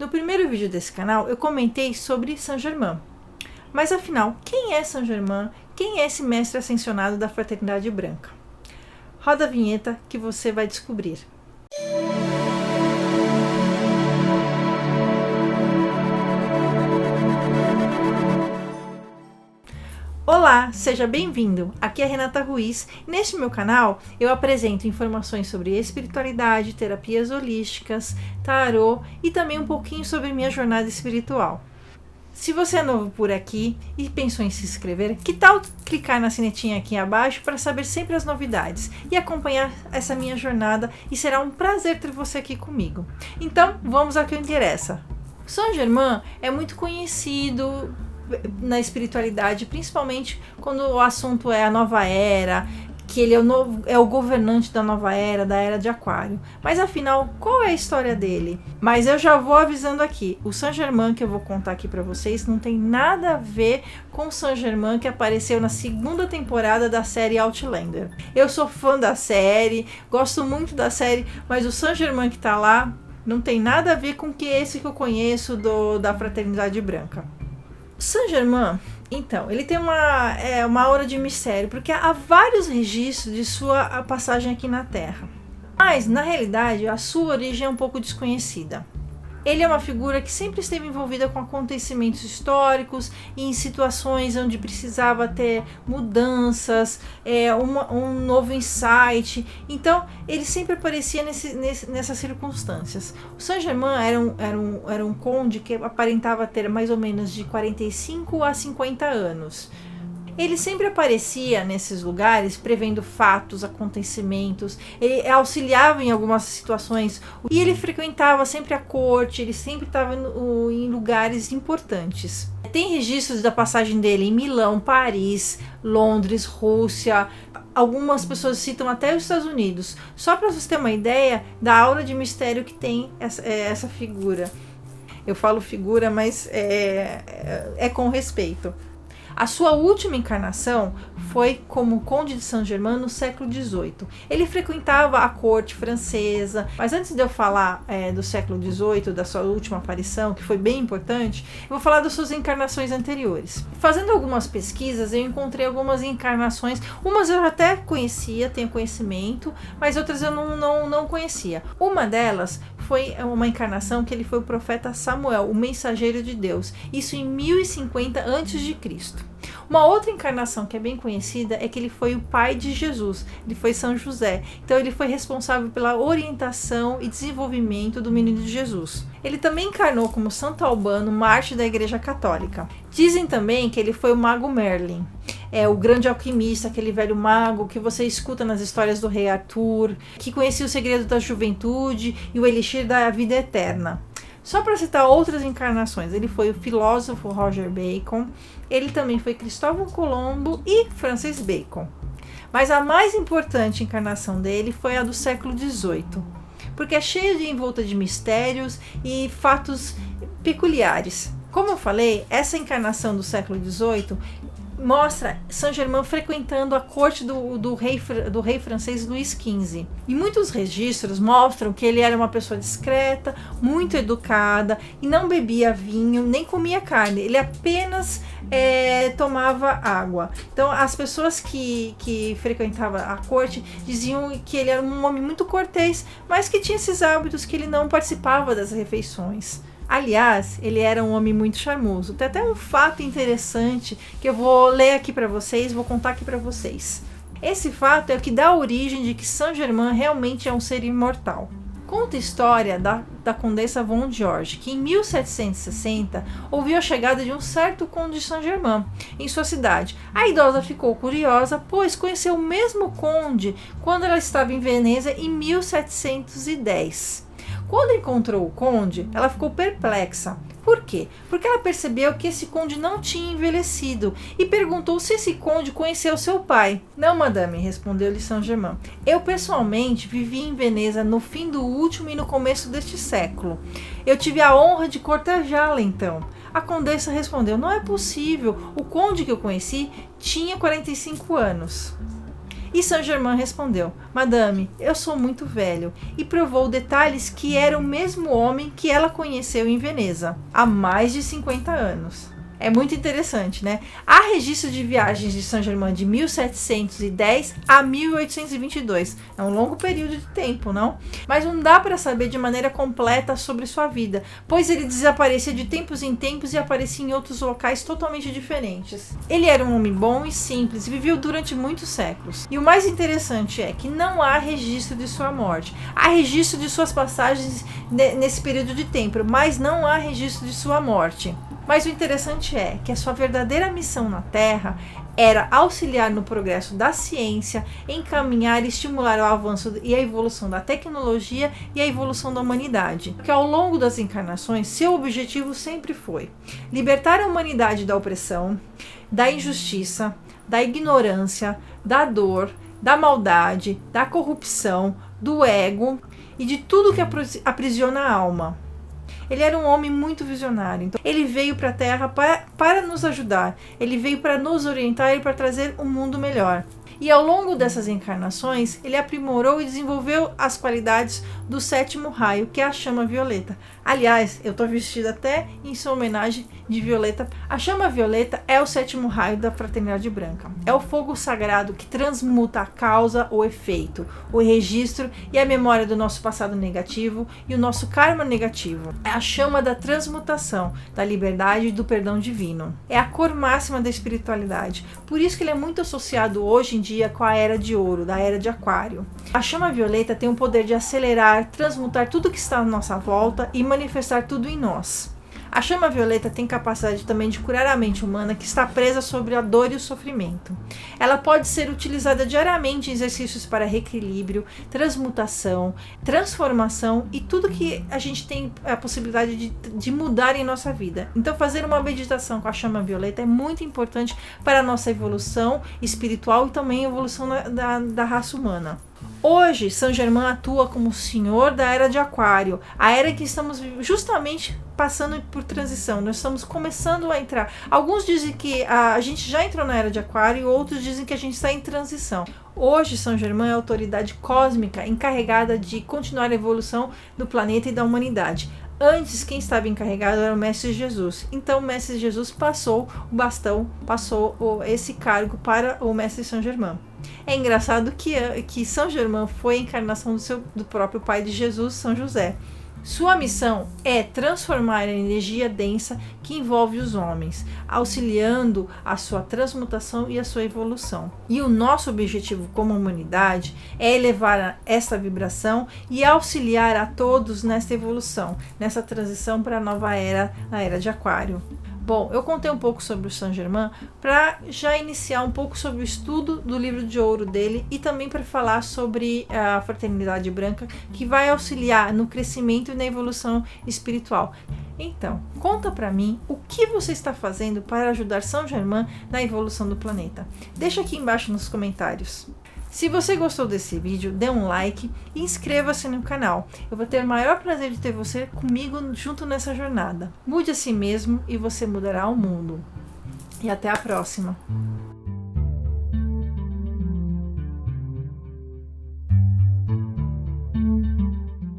No primeiro vídeo desse canal eu comentei sobre Saint-Germain. Mas afinal, quem é Saint-Germain? Quem é esse mestre ascensionado da Fraternidade Branca? Roda a vinheta que você vai descobrir. Olá, seja bem-vindo! Aqui é Renata Ruiz e neste meu canal eu apresento informações sobre espiritualidade, terapias holísticas, tarô e também um pouquinho sobre minha jornada espiritual. Se você é novo por aqui e pensou em se inscrever, que tal clicar na sinetinha aqui abaixo para saber sempre as novidades e acompanhar essa minha jornada, e será um prazer ter você aqui comigo. Então, vamos ao que interessa. Saint-Germain é muito conhecido na espiritualidade, principalmente quando o assunto é a nova era, que ele é o governante da nova era, da era de Aquário. Mas afinal, qual é a história dele? Mas eu já vou avisando aqui, o Saint-Germain que eu vou contar aqui para vocês não tem nada a ver com o Saint-Germain que apareceu na segunda temporada da série Outlander. Eu sou fã da série, gosto muito da série, mas o Saint-Germain que tá lá não tem nada a ver com esse que eu conheço da Fraternidade Branca. Saint-Germain, então, ele tem uma aura de mistério, porque há vários registros de sua passagem aqui na Terra. Mas, na realidade, a sua origem é um pouco desconhecida. Ele é uma figura que sempre esteve envolvida com acontecimentos históricos e em situações onde precisava ter mudanças, um novo insight. Então, ele sempre aparecia nessas circunstâncias. O Saint-Germain era um conde que aparentava ter mais ou menos de 45 a 50 anos. Ele sempre aparecia nesses lugares prevendo fatos, acontecimentos, ele auxiliava em algumas situações e ele frequentava sempre a corte, ele sempre estava em lugares importantes. Tem registros da passagem dele em Milão, Paris, Londres, Rússia, algumas pessoas citam até os Estados Unidos, só para você ter uma ideia da aura de mistério que tem essa figura. Eu falo figura, mas é com respeito. A sua última encarnação foi como Conde de Saint-Germain no século XVIII. Ele frequentava a corte francesa, mas antes de eu falar do século XVIII, da sua última aparição, que foi bem importante, eu vou falar das suas encarnações anteriores. Fazendo algumas pesquisas, eu encontrei algumas encarnações, umas eu até conhecia, tenho conhecimento, mas outras eu não conhecia. Uma delas foi uma encarnação que ele foi o profeta Samuel, o mensageiro de Deus, isso em 1050 a.C. Uma outra encarnação que é bem conhecida é que ele foi o pai de Jesus, ele foi São José, então ele foi responsável pela orientação e desenvolvimento do menino de Jesus. Ele também encarnou como Santo Albano, mártir da Igreja Católica. Dizem também que ele foi o mago Merlin, o grande alquimista, aquele velho mago que você escuta nas histórias do rei Arthur, que conhecia o segredo da juventude e o elixir da vida eterna. Só para citar outras encarnações, ele foi o filósofo Roger Bacon, ele também foi Cristóvão Colombo e Francis Bacon. Mas a mais importante encarnação dele foi a do século XVIII, porque é cheia de envolta de mistérios e fatos peculiares. Como eu falei, essa encarnação do século XVIII mostra Saint-Germain frequentando a corte do rei francês Luís XV. E muitos registros mostram que ele era uma pessoa discreta, muito educada e não bebia vinho, nem comia carne. Ele apenas tomava água. Então as pessoas que frequentavam a corte diziam que ele era um homem muito cortês, mas que tinha esses hábitos, que ele não participava das refeições. Aliás, ele era um homem muito charmoso. Tem até um fato interessante que eu vou ler aqui para vocês, vou contar aqui para vocês. Esse fato é o que dá a origem de que Saint-Germain realmente é um ser imortal. Conta a história da Condessa von George, que em 1760 ouviu a chegada de um certo Conde de Saint-Germain em sua cidade. A idosa ficou curiosa, pois conheceu o mesmo conde quando ela estava em Veneza em 1710. Quando encontrou o conde, ela ficou perplexa. Por quê? Porque ela percebeu que esse conde não tinha envelhecido e perguntou se esse conde conheceu seu pai. Não, madame, respondeu-lhe Saint-Germain. Eu pessoalmente vivi em Veneza no fim do último e no começo deste século. Eu tive a honra de cortejá-la então. A condessa respondeu, não é possível, o conde que eu conheci tinha 45 anos. E Saint-Germain respondeu: Madame, eu sou muito velho, e provou detalhes que era o mesmo homem que ela conheceu em Veneza, há mais de 50 anos. É muito interessante, né? Há registro de viagens de Saint-Germain de 1710 a 1822. É um longo período de tempo, não? Mas não dá para saber de maneira completa sobre sua vida, pois ele desaparecia de tempos em tempos e aparecia em outros locais totalmente diferentes. Ele era um homem bom e simples e viveu durante muitos séculos. E o mais interessante é que não há registro de sua morte. Há registro de suas passagens nesse período de tempo, mas não há registro de sua morte. Mas o interessante é que a sua verdadeira missão na Terra era auxiliar no progresso da ciência, encaminhar e estimular o avanço e a evolução da tecnologia e a evolução da humanidade. Porque ao longo das encarnações, seu objetivo sempre foi libertar a humanidade da opressão, da injustiça, da ignorância, da dor, da maldade, da corrupção, do ego e de tudo que aprisiona a alma. Ele era um homem muito visionário. Então, ele veio para a Terra para nos ajudar. Ele veio para nos orientar e para trazer um mundo melhor. E ao longo dessas encarnações, ele aprimorou e desenvolveu as qualidades do 7º raio, que é a chama violeta. Aliás, eu estou vestida até em sua homenagem de violeta. A chama violeta é o 7º raio da fraternidade branca. É o fogo sagrado que transmuta a causa, o efeito, o registro e a memória do nosso passado negativo e o nosso karma negativo. É a chama da transmutação, da liberdade e do perdão divino. É a cor máxima da espiritualidade. Por isso que ele é muito associado hoje em dia com a Era de Ouro, da Era de Aquário. A chama violeta tem o poder de acelerar, transmutar tudo que está à nossa volta e manifestar tudo em nós. A chama violeta tem capacidade também de curar a mente humana que está presa sobre a dor e o sofrimento. Ela pode ser utilizada diariamente em exercícios para reequilíbrio, transmutação, transformação e tudo que a gente tem a possibilidade de mudar em nossa vida. Então fazer uma meditação com a chama violeta é muito importante para a nossa evolução espiritual e também a evolução da raça humana. Hoje, Saint-Germain atua como senhor da Era de Aquário, a era que estamos justamente passando por transição. Nós estamos começando a entrar. Alguns dizem que a gente já entrou na Era de Aquário, outros dizem que a gente está em transição. Hoje, Saint-Germain é a autoridade cósmica encarregada de continuar a evolução do planeta e da humanidade. Antes, quem estava encarregado era o Mestre Jesus. Então, o Mestre Jesus passou o bastão, passou esse cargo para o Mestre Saint-Germain. É engraçado que Saint-Germain foi a encarnação do próprio pai de Jesus, São José. Sua missão é transformar a energia densa que envolve os homens, auxiliando a sua transmutação e a sua evolução. E o nosso objetivo como humanidade é elevar essa vibração e auxiliar a todos nessa evolução, nessa transição para a nova era, a Era de Aquário. Bom, eu contei um pouco sobre o Saint-Germain para já iniciar um pouco sobre o estudo do livro de ouro dele e também para falar sobre a fraternidade branca, que vai auxiliar no crescimento e na evolução espiritual. Então, conta para mim o que você está fazendo para ajudar Saint-Germain na evolução do planeta. Deixa aqui embaixo nos comentários. Se você gostou desse vídeo, dê um like e inscreva-se no canal. Eu vou ter o maior prazer de ter você comigo junto nessa jornada. Mude a si mesmo e você mudará o mundo. E até a próxima!